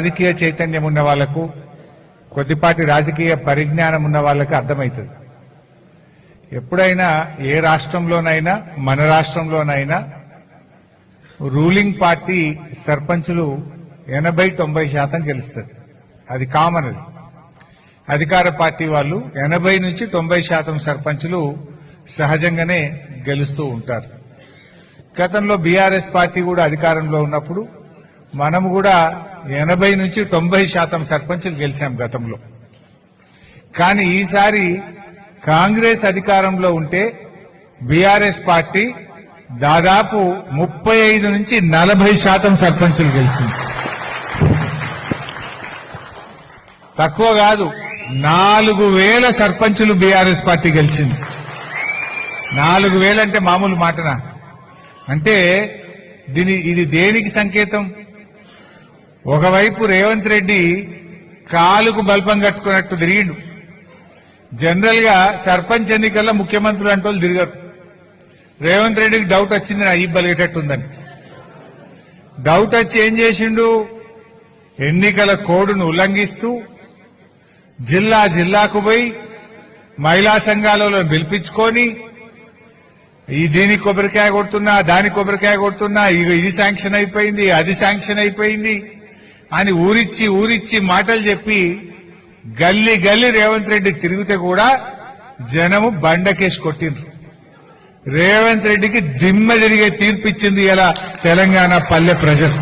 రాజకీయ చైతన్యం ఉన్న వాళ్లకు, కొద్దిపాటి రాజకీయ పరిజ్ఞానం ఉన్న వాళ్ళకి అర్థమవుతుంది. ఎప్పుడైనా ఏ రాష్ట్రంలోనైనా మన రాష్ట్రంలోనైనా రూలింగ్ పార్టీ సర్పంచులు 80-90% గెలుస్తుంది. అది కామన్. అది అధికార పార్టీ వాళ్ళు 80 నుంచి 90% సర్పంచులు సహజంగానే గెలుస్తూ ఉంటారు. గతంలో బీఆర్ఎస్ పార్టీ కూడా అధికారంలో ఉన్నప్పుడు మనము కూడా 80 నుంచి 90% సర్పంచులు గెలిచాం గతంలో. కానీ ఈసారి కాంగ్రెస్ అధికారంలో ఉంటే బీఆర్ఎస్ పార్టీ దాదాపు 35 నుంచి 40% సర్పంచులు గెలిచింది. తక్కువ కాదు, 4000 సర్పంచులు బీఆర్ఎస్ పార్టీ గెలిచింది. 4000 అంటే మామూలు మాటనా? అంటే ఇది దేనికి సంకేతం? ఒకవైపు రేవంత్ రెడ్డి కాలుకు బల్పం కట్టుకున్నట్టు తిరిగిండు. జనరల్ గా సర్పంచ్ ఎన్నికల్లో ముఖ్యమంత్రులు అంటే వాళ్ళు తిరగరు. రేవంత్ రెడ్డికి డౌట్ వచ్చింది, నా ఈ బలిగేటట్టుందని. డౌట్ వచ్చి ఏం చేసిండు? ఎన్నికల కోడ్ను ఉల్లంఘిస్తూ జిల్లాకు పోయి మహిళా సంఘాలలో పిలిపించుకొని దీనికి కొబ్బరికాయ కొడుతున్నా, దానికి కొబ్బరికాయ కొడుతున్నా, ఇది శాంక్షన్ అయిపోయింది, అది శాంక్షన్ అయిపోయింది అని ఊరిచ్చి మాటలు చెప్పి గల్లీ రేవంత్ రెడ్డి తిరిగితే కూడా జనము బండకేసి కొట్టిండ్రు. రేవంత్ రెడ్డికి దిమ్మ తిరిగే తీర్పిచ్చింది ఇలా తెలంగాణ పల్లె ప్రజలు.